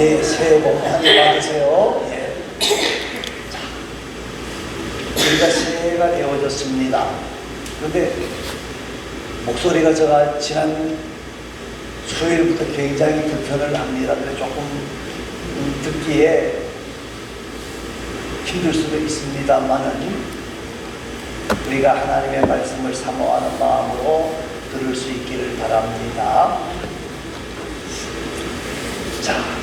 예, 새해 복 많이 받으세요. 예. 자, 우리가 새해가 되어졌습니다. 그런데 목소리가 제가 지난 수요일부터 굉장히 불편을 합니다. 그래서 조금 듣기에 힘들 수도 있습니다만은 우리가 하나님의 말씀을 사모하는 마음으로 들을 수 있기를 바랍니다. 자,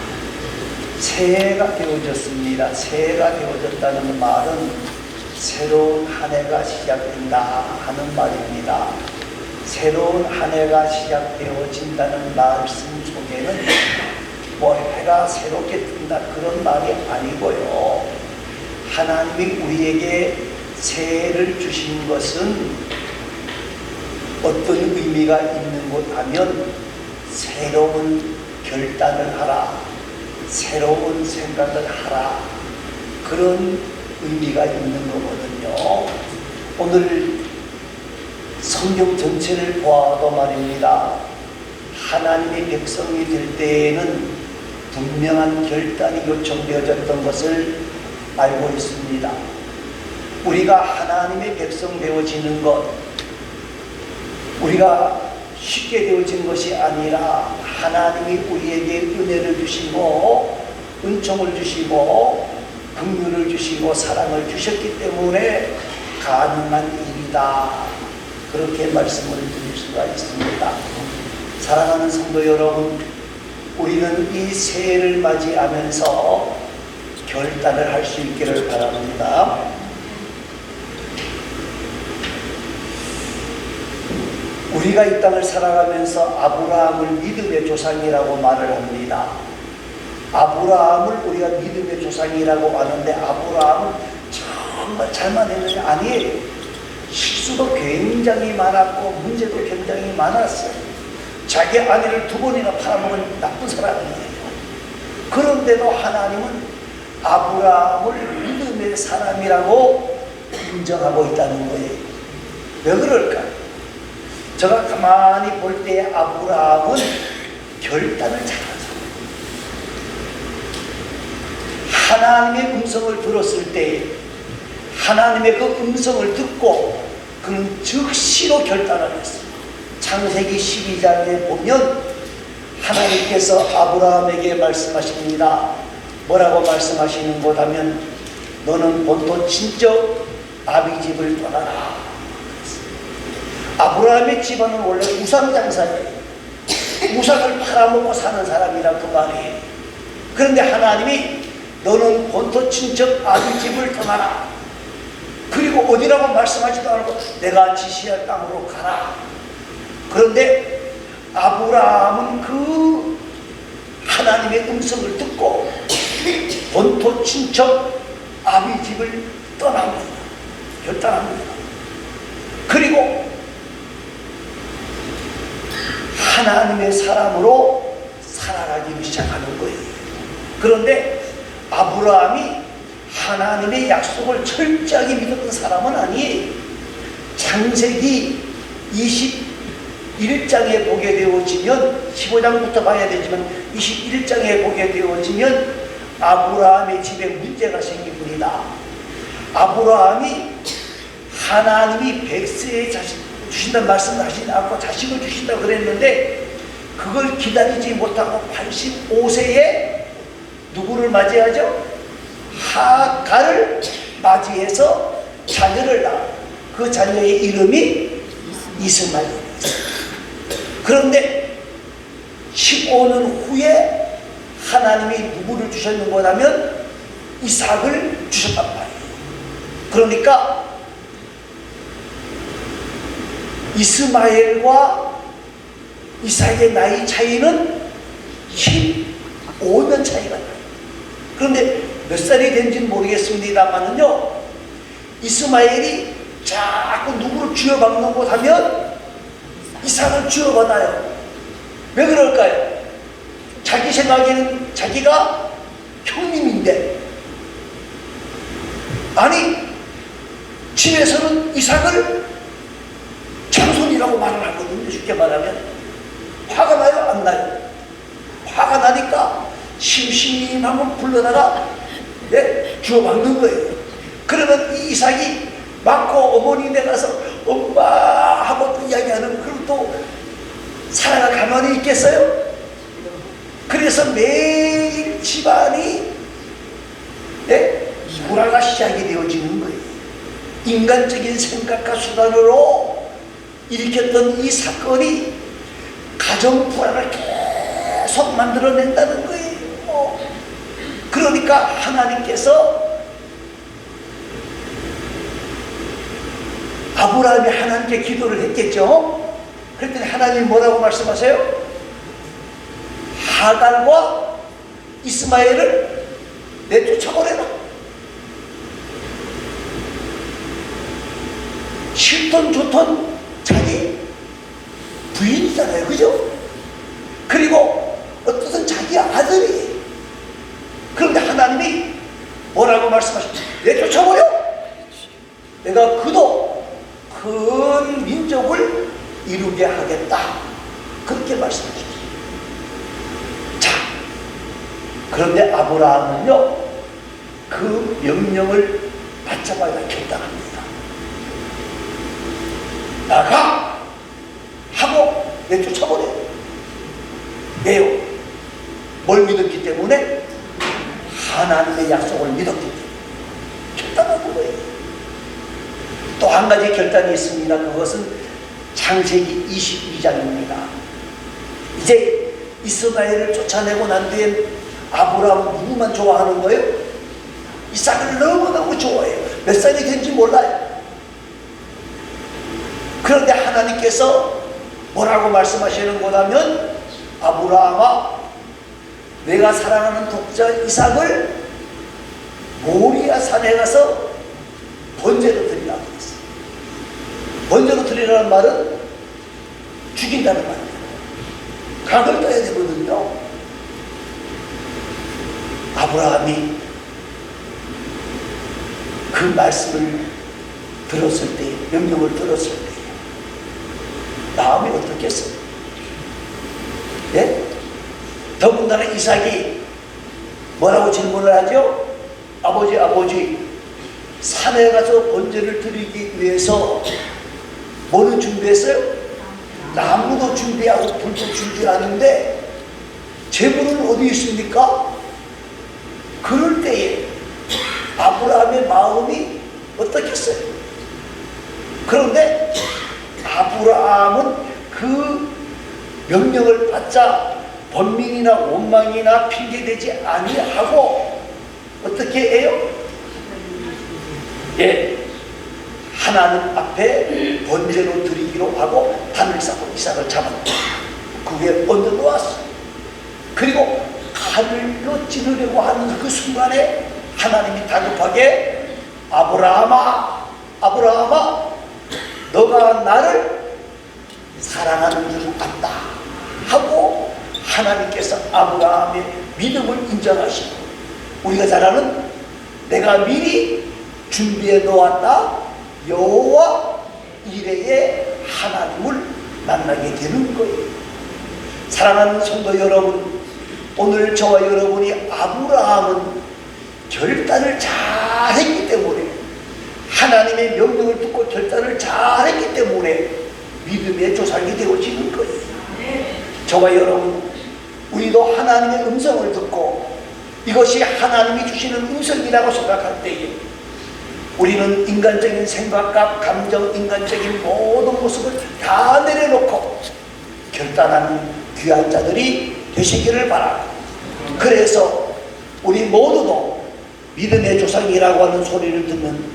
새해가 되어졌습니다. 새해가 되어졌다는 말은 새로운 한 해가 시작된다 하는 말입니다. 새로운 한 해가 시작되어진다는 말씀 속에는 뭐 해가 새롭게 뜬다 그런 말이 아니고요. 하나님이 우리에게 새해를 주신 것은 어떤 의미가 있는 것 하면 새로운 결단을 하라, 새로운 생각을 하라, 그런 의미가 있는 거거든요. 오늘 성경 전체를 보아도 말입니다. 하나님의 백성이 될 때에는 분명한 결단이 요청되어졌던 것을 알고 있습니다. 우리가 하나님의 백성 되어지는 것, 우리가 쉽게 되어진 것이 아니라 하나님이 우리에게 은혜를 주시고 은총을 주시고 긍휼을 주시고 사랑을 주셨기 때문에 가능한 일이다, 그렇게 말씀을 드릴 수가 있습니다. 사랑하는 성도 여러분, 우리는 이 새해를 맞이하면서 결단을 할 수 있기를 바랍니다. 우리가 이 땅을 살아가면서 아브라함을 믿음의 조상이라고 말을 합니다. 아브라함을 우리가 믿음의 조상이라고 하는데 아브라함은 정말 잘만 했느냐? 아니에요. 실수도 굉장히 많았고 문제도 굉장히 많았어요. 자기 아내를 2번이나 팔아먹은 나쁜 사람이에요. 그런데도 하나님은 아브라함을 믿음의 사람이라고 인정하고 있다는 거예요. 왜 그럴까요? 제가 가만히 볼 때 아브라함은 결단을 잘한 사람. 하나님의 음성을 들었을 때 하나님의 그 음성을 듣고 그는 즉시로 결단을 했습니다. 창세기 12장에 보면 하나님께서 아브라함에게 말씀하십니다. 뭐라고 말씀하시는 것 하면 너는 본토 친척 아비 집을 떠나라. 아브라함의 집안은 원래 우상장사예요. 우상을 팔아먹고 사는 사람이라 그 말이에요. 그런데 하나님이 너는 본토 친척 아비 집을 떠나라. 그리고 어디라고 말씀하지도 않고 내가 지시할 땅으로 가라. 그런데 아브라함은 그 하나님의 음성을 듣고 본토 친척 아비 집을 떠납니다. 결단합니다. 그리고 하나님의 사람으로 살아가기 시작하는 거예요. 그런데 아브라함이 하나님의 약속을 철저하게 믿었던 사람은 아니에요. 창세기 21장에 보게 되어지면 15장부터 봐야 되지만 21장에 보게 되어지면 아브라함의 집에 문제가 생깁니다. 아브라함이 하나님이 백세의 자식 주신다는 말씀을 하시지 않고 자식을 주신다고 그랬는데 그걸 기다리지 못하고 85세에 누구를 맞이하죠? 하갈을 맞이해서 자녀를 낳아. 그 자녀의 이름이 이스마엘이었어요. 그런데 15년 후에 하나님이 누구를 주셨는가 하면 이삭을 주셨단 말이에요. 그러니까 이스마엘과 이삭의 나이 차이는 15년 차이가 나요. 그런데 몇 살이 된지는 모르겠습니다만은요, 이스마엘이 자꾸 누구를 쥐어박는 것 하면 이삭을 쥐어받아요. 왜 그럴까요? 자기 생각에는 자기가 형님인데, 아니 집에서는 이삭을 장손이라고 말을 하거든요. 쉽게 말하면 화가 나요? 안 나요? 화가 나니까 심심하면 불러다가 주워박는 거예요. 그러면 이 이삭이 맞고 어머니네 가서 엄마 하고 또 이야기하는, 그럼 또 사라가 가만히 있겠어요? 그래서 매일 집안이 불화가 시작이 되어지는 거예요. 인간적인 생각과 수단으로 일으켰던 이 사건이 가정 불화를 계속 만들어낸다는 거예요. 그러니까 하나님께서 아브라함이 하나님께 기도를 했겠죠. 그랬더니 하나님이 뭐라고 말씀하세요? 하갈과 이스마엘을 내쫓아버려라. 7톤 좋던 자기 부인이잖아요, 그죠? 그리고 어떤 자기 아들이. 그런데 하나님이 뭐라고 말씀하셨죠? 내쫓아버려. 내가 그도 큰 민족을 이루게 하겠다, 그렇게 말씀하셨죠. 자, 그런데 아브라함은요, 그 명령을 받자마자 결단합니다. 나가! 하고 내쫓아버려요. 왜요? 뭘 믿었기 때문에? 하나님의 약속을 믿었기 때문에 결단하는 거예요. 또 한 가지 결단이 있습니다. 그것은 창세기 22장입니다. 이제 이스마엘을 쫓아내고 난 뒤에 아브라함은 누구만 좋아하는 거예요? 이삭을 너무너무 좋아해요. 몇 살이 된지 몰라요. 그런데 하나님께서 뭐라고 말씀하시는 거냐면, 아브라함아, 내가 사랑하는 독자 이삭을 모리아 산에 가서 번제로 드리라고 했어요. 번제로 드리라는 말은 죽인다는 말이에요. 각을 떠야 되거든요. 아브라함이 그 말씀을 들었을 때, 명령을 들었을 때 마음이 어떻겠어요? 예? 더군다나 이삭이 뭐라고 질문을 하죠? 아버지, 산에 가서 번제를 드리기 위해서 뭐는 준비했어요? 나무도 준비하고 불도 준비하는데 재물은 어디 있습니까? 그럴 때에 아브라함의 마음이 어떻겠어요? 그런데 아브라함은 그 명령을 받자 번민이나 원망이나 핑계대지 아니하고 어떻게 해요? 하나님 앞에 번제로 드리기로 하고 단을 쌓고 이삭을 잡았다. 그게 얹어 놓았어. 그리고 칼로 찌르려고 하는 그 순간에 하나님이 다급하게 아브라함아, 너가 나를 사랑하는 줄 안다 하고 하나님께서 아브라함의 믿음을 인정하시고, 우리가 잘 아는 내가 미리 준비해 놓았다 여호와 이레의 하나님을 만나게 되는 거예요. 사랑하는 성도 여러분, 오늘 저와 여러분이 아브라함은 결단을 잘했기 때문에, 하나님의 명령을 듣고 결단을 잘했기 때문에 믿음의 조상이 되어지는 거예요. 저와 여러분, 우리도 하나님의 음성을 듣고 이것이 하나님이 주시는 음성이라고 생각할 때에 우리는 인간적인 생각과 감정, 인간적인 모든 모습을 다 내려놓고 결단하는 귀한 자들이 되시기를 바랍니다. 그래서 우리 모두도 믿음의 조상이라고 하는 소리를 듣는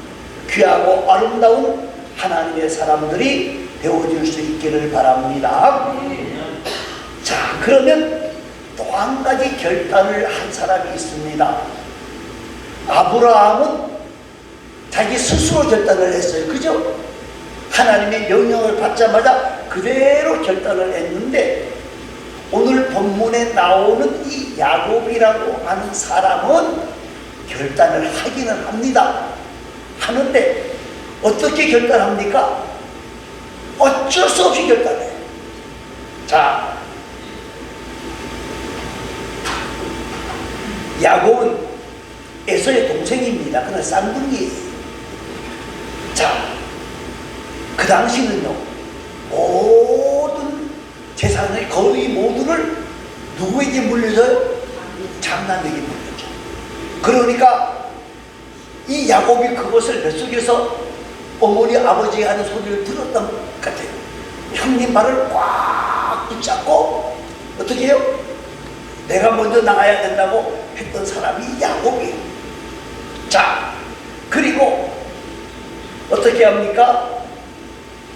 귀하고 아름다운 하나님의 사람들이 되어질 수 있기를 바랍니다. 자, 그러면 또 한 가지 결단을 한 사람이 있습니다. 아브라함은 자기 스스로 결단을 했어요. 그죠? 하나님의 명령을 받자마자 그대로 결단을 했는데, 오늘 본문에 나오는 이 야곱이라고 하는 사람은 결단을 하기는 합니다. 하는데 어떻게 결단합니까? 어쩔 수 없이 결단해요. 자, 야곱은 에서의 동생입니다. 그는 쌍둥이에요. 자, 그 당시는요, 모든 재산의 거의 모두를 누구에게 물려줘요? 장남에게 물려줘. 그러니까 이 야곱이 그것을 뱃속에서 어머니 아버지가 하는 소리를 들었던 것 같아요. 형님 말을 꽉 붙잡고 어떻게 해요? 내가 먼저 나가야 된다고 했던 사람이 야곱이에요. 자, 그리고 어떻게 합니까?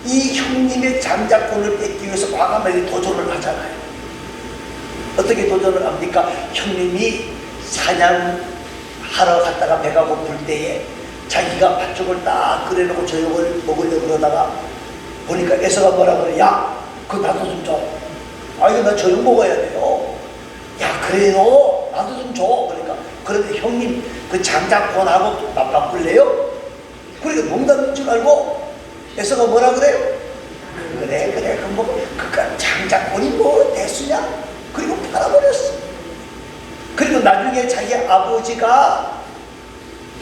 이 형님의 장자권을 뺏기 위해서 과감하게 도전을 하잖아요. 어떻게 도전을 합니까? 형님이 사냥하러 갔다가 배가 고플 때에 자기가 팥죽을 딱 끓여놓고 저녁을 먹으려고 그러다가 보니까 에서가 뭐라 그래? 야, 그거 나도 좀 줘. 아, 이거 나 저녁 먹어야 돼요. 야, 그래요? 나도 좀 줘. 그러니까 그런데 형님 그 장자권하고 맞바꿀래요? 그러니까 농담인 줄 알고 에서가 뭐라 그래요? 그래 그럼 뭐 그니까 장자권이 뭐 대수냐? 그리고 팔아버렸어. 그리고 나중에 자기 아버지가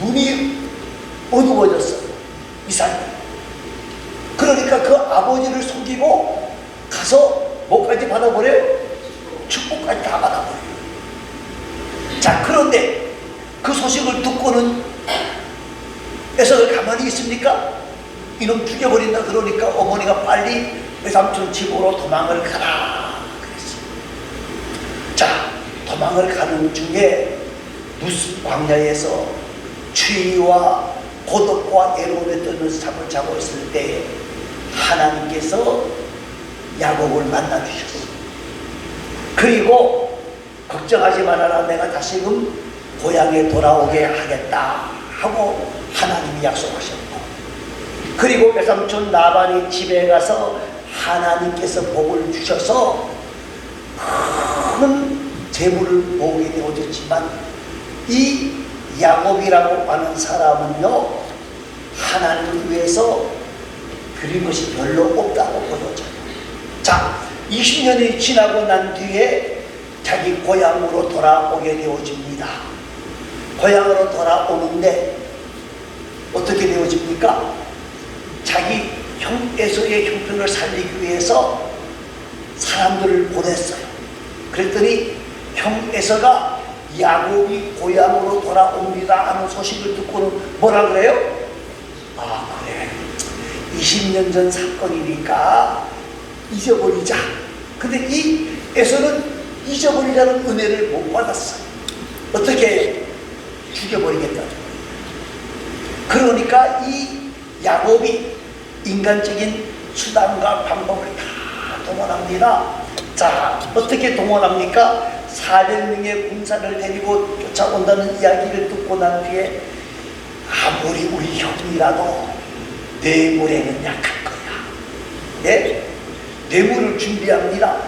눈이 어두워졌어요. 이삭이. 그러니까 그 아버지를 속이고 가서 뭐까지 받아버려요? 축복까지 다 받아버려요. 자, 그런데 그 소식을 듣고는 에서가 가만히 있습니까? 이놈 죽여버린다 그러니까 어머니가 빨리 외삼촌 집으로 도망을 가라 그랬어요. 자, 도망을 가는 중에 무슨 광야에서 추위와 고독과 애로움에 떨면서 잠을 자고 있을 때 하나님께서 야곱을 만나 주셨어요. 그리고 걱정하지 말아라, 내가 다시금 고향에 돌아오게 하겠다 하고 하나님이 약속하셨고, 그리고 외삼촌 나반이 집에 가서 하나님께서 복을 주셔서 큰 재물을 모으게 되어졌지만 이 야곱이라고 하는 사람은요, 하나님을 위해서 드린 것이 별로 없다고 보여져요. 자, 20년이 지나고 난 뒤에 자기 고향으로 돌아오게 되어집니다. 고향으로 돌아오는데 어떻게 되어집니까? 자기 형 에서의 형편을 살리기 위해서 사람들을 보냈어요. 그랬더니 형 에서가 야곱이 고향으로 돌아옵니다 하는 소식을 듣고는 뭐라 그래요? 아, 그래, 20년 전 사건이니까 잊어버리자. 근데 이 에서는 잊어버리자는 은혜를 못 받았어요. 어떻게? 죽여버리겠다. 그러니까 이 야곱이 인간적인 수단과 방법을 다 동원합니다. 자, 어떻게 동원합니까? 400명의 군사를 데리고 쫓아온다는 이야기를 듣고 난 뒤에 아무리 우리 형이라도 뇌물에는 약할 거야. 예? 뇌물을 준비합니다.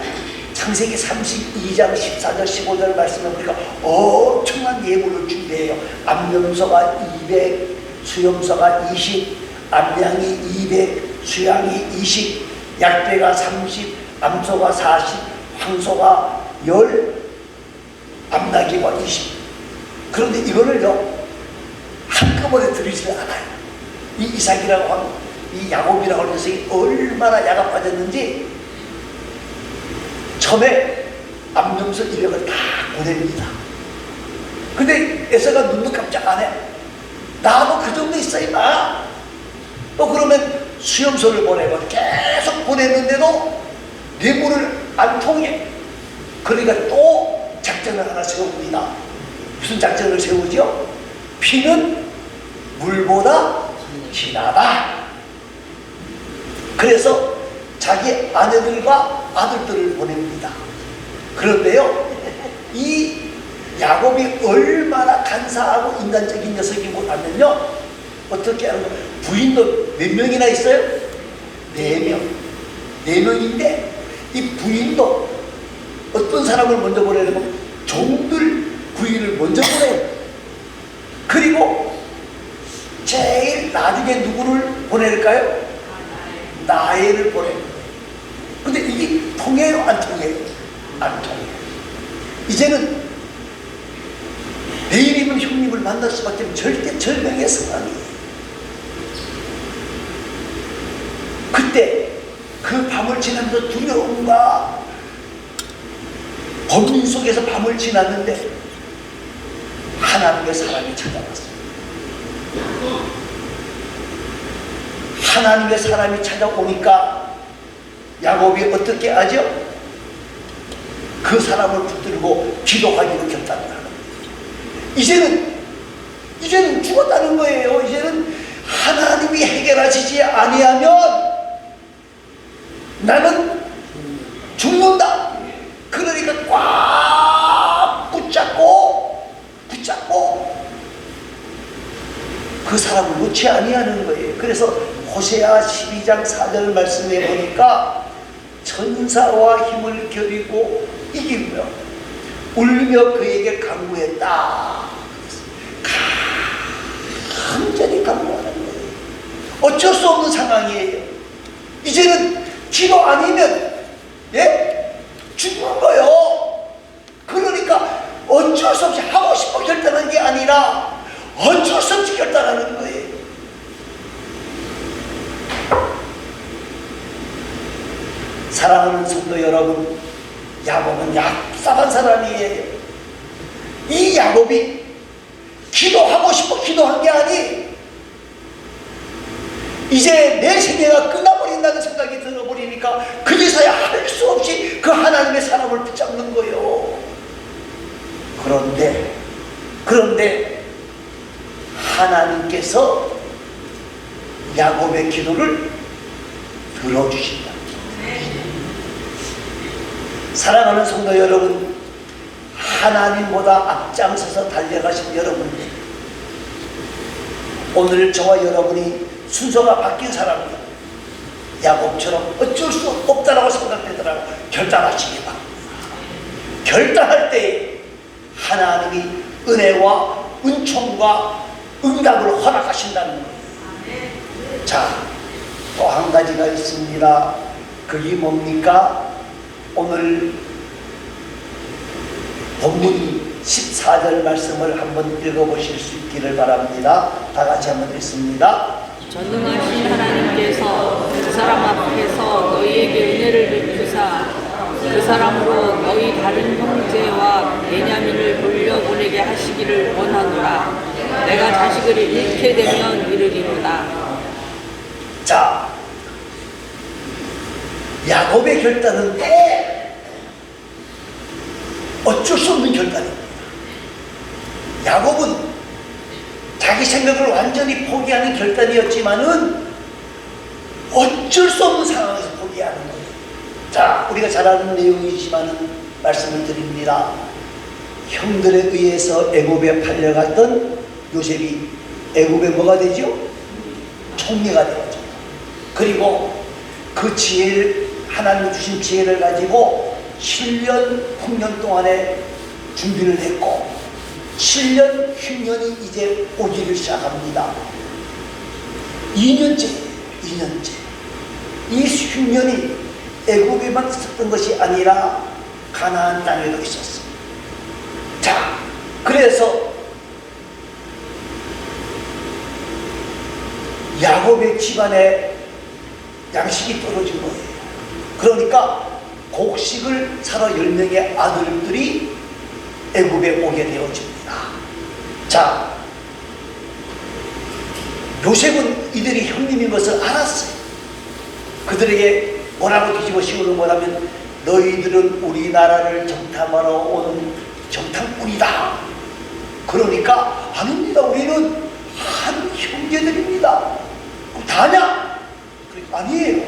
창세기 32장 14절 15절 말씀에 보니까 엄청난 예물을 준비해요. 암염소가 200, 수염소가 20, 암양이 200, 수양이 20, 약배가 30, 암소가 40, 황소가 10, 암나귀가 20. 그런데 이거를요 한꺼번에 드리지 않아요. 이 이삭이라고 하는, 이 야곱이라고 하는 녀석이 얼마나 야가 빠졌는지 처음에 암염소 200을 다 보냅니다. 근데 에서가 눈도 깜짝 안 해. 나도 그 정도 있어 임마. 또 그러면 수염소를 보내고 계속 보냈는데도 뇌물을 안 통해. 그러니까 또 작전을 하나 세웁니다. 무슨 작전을 세우죠? 피는 물보다 진하다. 그래서 자기 아내들과 아들들을 보냅니다. 그런데요, 이 야곱이 얼마나 간사하고 인간적인 녀석이고 하면요, 어떻게 하는 거예요? 부인도 몇 명이나 있어요? 4명. 4명인데 이 부인도 어떤 사람을 먼저 보내려고 종들 부인을 먼저 보내요. 그리고 제일 나중에 누구를 보낼까요? 나엘을 보내요. 근데 이게 통해요? 안 통해요? 안 통해요. 이제는 그런 형님을 만날 수밖에 없는 절대 절명의 상황이에요. 그때 그 밤을 지나면서 두려움과 범민 속에서 밤을 지났는데 하나님의 사람이 찾아왔어요. 하나님의 사람이 찾아오니까 야곱이 어떻게 하죠? 그 사람을 붙들고 기도하기로 결단을 하는 거예요. 이제는 죽었다는 거예요. 이제는 하나님이 해결하시지 아니하면 나는 죽는다. 그러니까 꽉 붙잡고 그 사람을 놓지 아니하는 거예요. 그래서 호세아 12장 4절 말씀에 보니까 천사와 힘을 겨리고 이기며 울며 그에게 강구했다. 간절히 강구하는 거예요. 어쩔 수 없는 상황이에요. 이제는 기도 아니면 죽는 거예요. 그러니까 어쩔 수 없이 하고 싶어 결단한 게 아니라 어쩔 수 없이 결단하는 거예요. 사랑하는 성도 여러분, 야곱은 얍삽한 사람이에요. 이 야곱이 기도하고 싶어 기도한 게 아니, 이제 내 생애가 끝나버린다는 생각이 들어버리니까 그제서야 할 수 없이 그 하나님의 사람을 붙잡는 거예요. 그런데 하나님께서 야곱의 기도를 들어주신다. 사랑하는 성도 여러분, 하나님보다 앞장서서 달려가신 여러분들, 오늘 저와 여러분이 순서가 바뀐 사람입니다. 야곱처럼 어쩔 수 없다라고 생각되더라도 결단하시기 바랍니다. 결단할 때 하나님이 은혜와 은총과 응답을 허락하신다는 거예요. 자, 또 한 가지가 있습니다. 그게 뭡니까? 오늘 본문 14절 말씀을 한번 읽어보실 수 있기를 바랍니다. 다 같이 한번 읽습니다. 전능하신 하나님께서 그 사람 앞에서 너희에게 은혜를 베푸사 그 사람으로 너희 다른 형제와 베냐민을 돌려보내게 하시기를 원하노라. 내가 자식을 잃게 되면 이르리로다. 자, 야곱의 결단은 또 어쩔 수 없는 결단입니다. 야곱은 자기 생각을 완전히 포기하는 결단이었지만은 어쩔 수 없는 상황에서 포기하는 거예요. 자, 우리가 잘 아는 내용이지만은 말씀을 드립니다. 형들에 의해서 애굽에 팔려갔던 요셉이 애굽에 뭐가 되죠? 총리가 되었죠. 그리고 그 지혜를, 하나님이 주신 지혜를 가지고 7년 풍년 동안에 준비를 했고 7년 흉년이 이제 오기를 시작합니다. 2년째. 이 흉년이 애굽에만 있었던 것이 아니라 가나안 땅에도 있었어요. 자, 그래서 야곱의 집안에 양식이 떨어진 거예요. 그러니까 곡식을 사러 10명의 아들들이 애굽에 오게 되어집니다. 자, 요셉은 이들이 형님인 것을 알았어요. 그들에게 뭐라고 뒤집어 씌우는 거라면 너희들은 우리나라를 정탐하러 오는 정탐꾼이다. 그러니까 아닙니다. 우리는 한 형제들입니다. 그럼 다냐? 아니에요.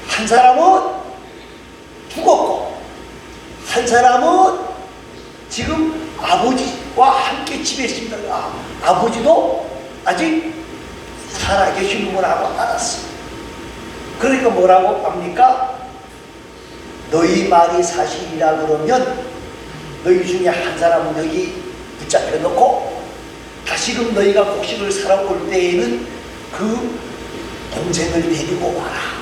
한 사람은 죽었고 한 사람은 지금 아버지와 함께 집에 있습니다. 아버지도 아직 살아계시는 거라고 알았어요. 그러니까 뭐라고 합니까? 너희 말이 사실이라 그러면 너희 중에 한 사람은 여기 붙잡혀 놓고 다시금 너희가 곡식을 사러 올 때에는 그 동생을 데리고 와라.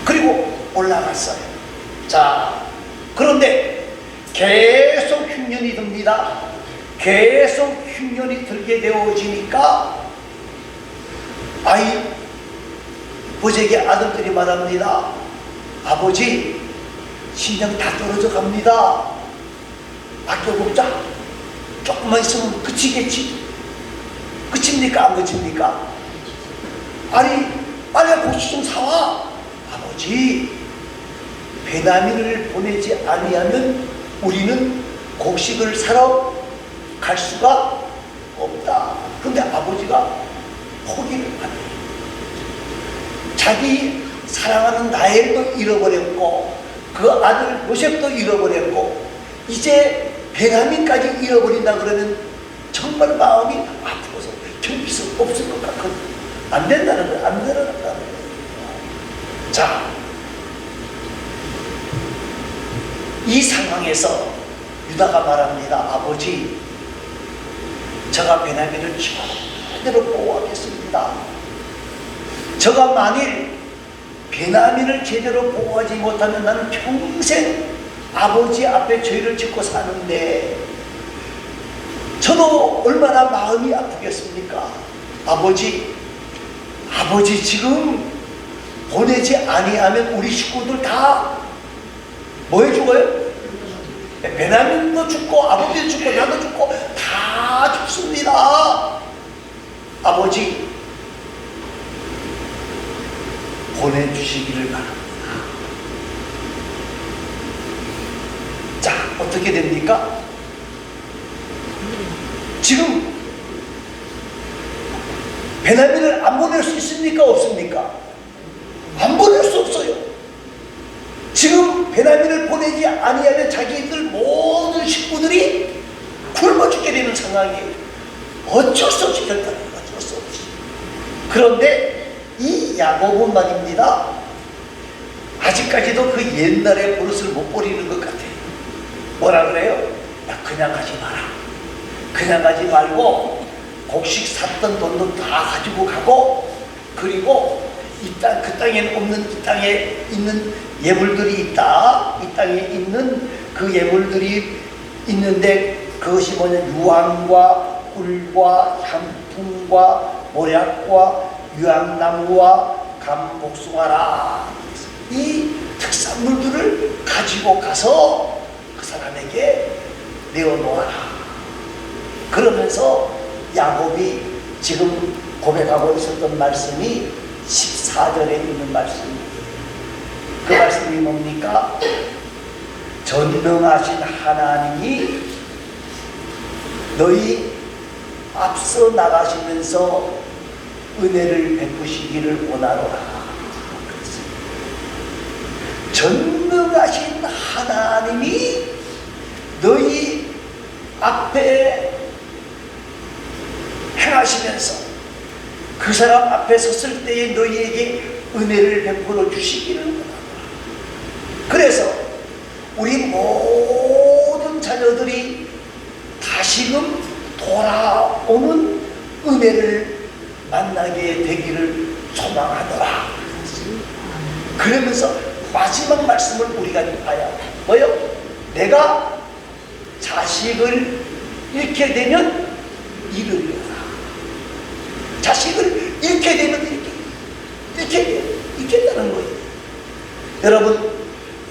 그리고 올라갔어요. 자, 그런데 계속 흉년이 듭니다. 계속 흉년이 들게 되어지니까 아버지에게 아들들이 말합니다. 아버지, 신장 다 떨어져 갑니다. 아껴먹자. 조금만 있으면 그치겠지. 그칩니까? 안 그칩니까? 아니, 빨리 고추 좀 사와. 아버지, 베냐민을 보내지 아니하면 우리는 곡식을 사러 갈 수가 없다. 그런데 아버지가 포기를 안 해요. 자기 사랑하는 라헬도 잃어버렸고 그 아들 요셉도 잃어버렸고 이제 베냐민까지 잃어버린다 그러면 정말 마음이 아프고서 견딜 수 없을 것 같거든. 안 된다는 거예요. 안 내려간다는 거예요. 자, 이 상황에서 유다가 말합니다. 아버지, 저가 베냐민을 제대로 보호하겠습니다. 저가 만일 베냐민을 제대로 보호하지 못하면 나는 평생 아버지 앞에 죄를 짓고 사는데 저도 얼마나 마음이 아프겠습니까? 아버지 지금 보내지 아니하면 우리 식구들 다 뭐해 죽어요? 베냐민도 죽고 아버지도 죽고 나도 죽고 다 죽습니다. 아버지, 보내주시기를 바랍니다. 자, 어떻게 됩니까? 지금 베냐민을 안 보낼 수 있습니까? 없습니까? 안 보낼 수 없어요. 지금 베냐민을 보내지 아니하면 자기들 모든 식구들이 굶어 죽게 되는 상황이에요. 어쩔 수 없이 결단해요. 어쩔 수 없이. 그런데 이 야곱은 말입니다. 아직까지도 그 옛날의 버릇을 못 버리는 것 같아요. 뭐라 그래요? 야, 그냥 가지 마라. 그냥 가지 말고 곡식 샀던 돈도 다 가지고 가고, 그리고 이 땅, 그 땅에는 없는 이 땅에 있는 예물들이 있다. 이 땅에 있는 그 예물들이 있는데 그것이 뭐냐, 유황과 꿀과 향품과 모략과 유황나무와 감복숭아라. 이 특산물들을 가지고 가서 그 사람에게 내어놓아라. 그러면서 야곱이 지금 고백하고 있었던 말씀이 14절에 있는 말씀이에요. 그 말씀이 뭡니까? 전능하신 하나님이 너희 앞서 나가시면서 은혜를 베푸시기를 원하노라. 전능하신 하나님이 너희 앞에 행하시면서 그 사람 앞에 섰을 때에 너희에게 은혜를 베풀어 주시기를 원하노라. 그래서 우리 모든 자녀들이 다시금 돌아오는 은혜를 만나게 되기를 소망하노라. 그러면서 마지막 말씀을 우리가 봐야 해. 뭐요? 내가 자식을 잃게 되면 잃으리라. 자식을 잃게 되면 잃겠다는 거예요. 여러분,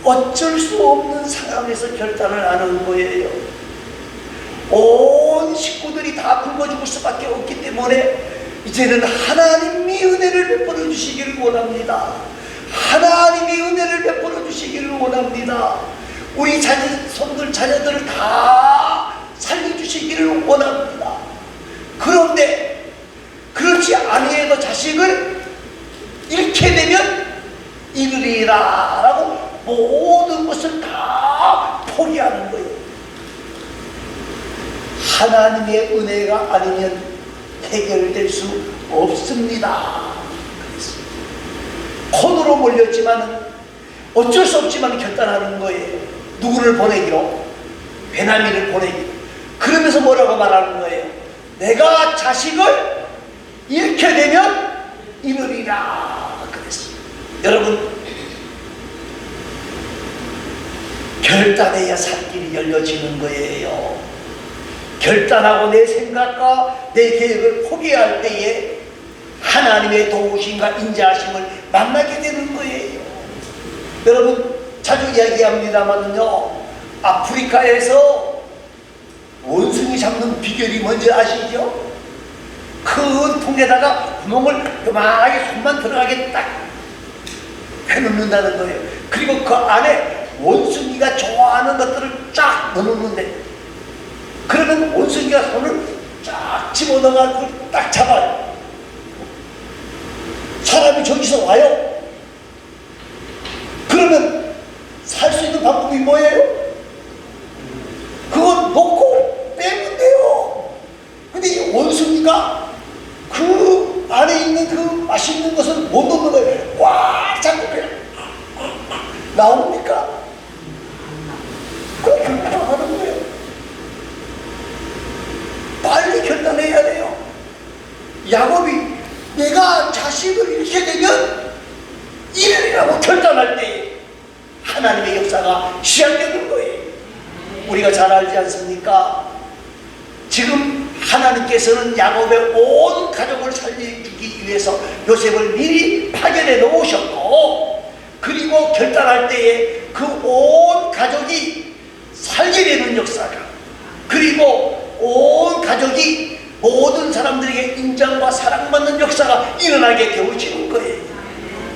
어쩔 수 없는 상황에서 결단을 하는 거예요. 온 식구들이 다 굶어 죽을 수밖에 없기 때문에 이제는 하나님이 은혜를 베풀어 주시기를 원합니다. 하나님이 은혜를 베풀어 주시기를 원합니다. 우리 손들 자녀들을 다 살려주시기를 원합니다. 그런데 그렇지 아니해도 자식을 잃게 되면 잃으리라 라고 모든 것을 다 포기하는 거예요. 하나님의 은혜가 아니면 해결될 수 없습니다. 코너로 몰렸지만 어쩔 수 없지만 결단하는 거예요. 누구를 보내기로? 베냐민을 보내기로. 그러면서 뭐라고 말하는 거예요? 내가 자식을 잃게 되면 잃으리라 그랬어요. 여러분, 결단해야 살 길이 열려지는 거예요. 결단하고 내 생각과 내 계획을 포기할 때에 하나님의 도우심과 인자하심을 만나게 되는 거예요. 여러분 자주 이야기합니다만요, 아프리카에서 원숭이 잡는 비결이 뭔지 아시죠? 큰 통에다가 구멍을 요만하게 손만 들어가게 딱 해놓는다는 거예요. 그리고 그 안에 원숭이가 좋아하는 것들을 쫙 넣어놓는데, 그러면 원숭이가 손을 쫙 집어넣어가지고 딱 잡아요. 사람이 저기서 와요. 그러면 살 수 있는 방법이 뭐예요? 그건 놓고 빼면 돼요. 근데 이 원숭이가 그 안에 있는 그 맛있는 것을 못 넣는 거예요. 꽉 잡고 그냥 나옵니까? 그렇게 하는 거예요. 빨리 결단해야 돼요. 야곱이 내가 자식을 잃게 되면 이러리라고 결단할 때 하나님의 역사가 시작되는 거예요. 우리가 잘 알지 않습니까? 지금 하나님께서는 야곱의 온 가족을 살려주기 위해서 요셉을 미리 파견해 놓으셨고, 그리고 결단할 때에 그 온 가족이 살게 되는 역사가, 그리고 온 가족이 모든 사람들에게 인정과 사랑받는 역사가 일어나게 되어지는 거예요.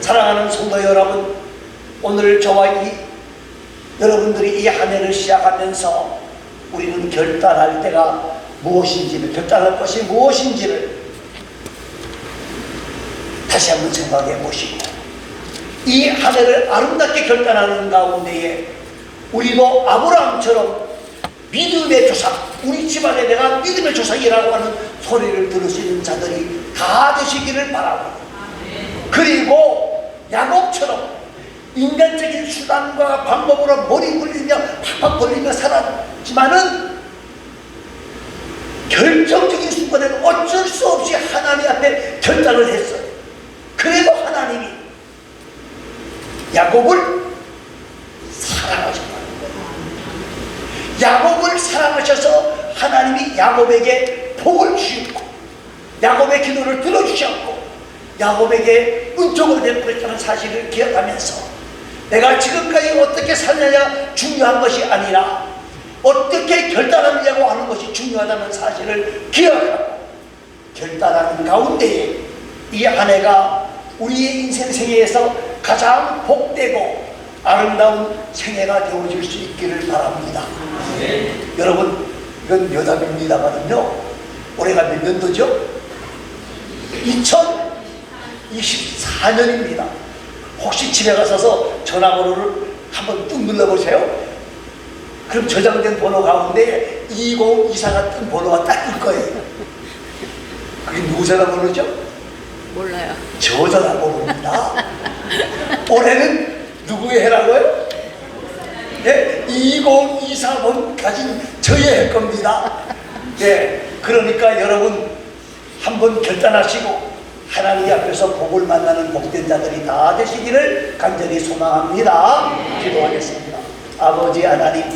사랑하는 성도 여러분, 오늘 저와 여러분들이 이 한 해를 시작하면서 우리는 결단할 때가 무엇인지를, 결단할 것이 무엇인지를 다시 한번 생각해 보시고, 이 한 해를 아름답게 결단하는 가운데에 우리도 아브라함처럼 믿음의 조상, 우리 집안에 내가 믿음의 조상이라고 하는 소리를 들을 수 있는 자들이 다 되시기를 바라고, 그리고 야곱처럼 인간적인 수단과 방법으로 머리 굴리며 팍팍 벌리며 살았지만은 결정적인 순간에는 어쩔 수 없이 하나님 앞에 결단을 했어요. 그래도 하나님이 야곱을 사랑하셨다는 거예요. 야곱을 사랑하셔서 하나님이 야곱에게 복을 주셨고, 야곱의 기도를 들어주셨고, 야곱에게 은총을 베풀었다는 사실을 기억하면서 내가 지금까지 어떻게 살느냐 중요한 것이 아니라 어떻게 결단하느냐고 하는 것이 중요하다는 사실을 기억하고 결단하는 가운데에 이 한 해가 우리의 인생 생애에서 가장 복되고 아름다운 생애가 되어질 수 있기를 바랍니다. 여러분, 이건 여담입니다만요, 올해가 몇 년도죠? 2024년입니다. 혹시 집에 가셔서 전화번호를 한번 뚝 눌러보세요. 그럼 저장된 번호 가운데 2024가 뜬 번호가 딱 뜰 거예요. 그게 누구 전화번호죠? 몰라요. 저 전화번호입니다. 올해는 누구의 해라고요? 네, 2024번 가진 저의 해 겁니다. 네, 그러니까 여러분 한번 결단하시고 하나님 앞에서 복을 만나는 복된 자들이 다 되시기를 간절히 소망합니다. 기도하겠습니다. 아버지 하나님,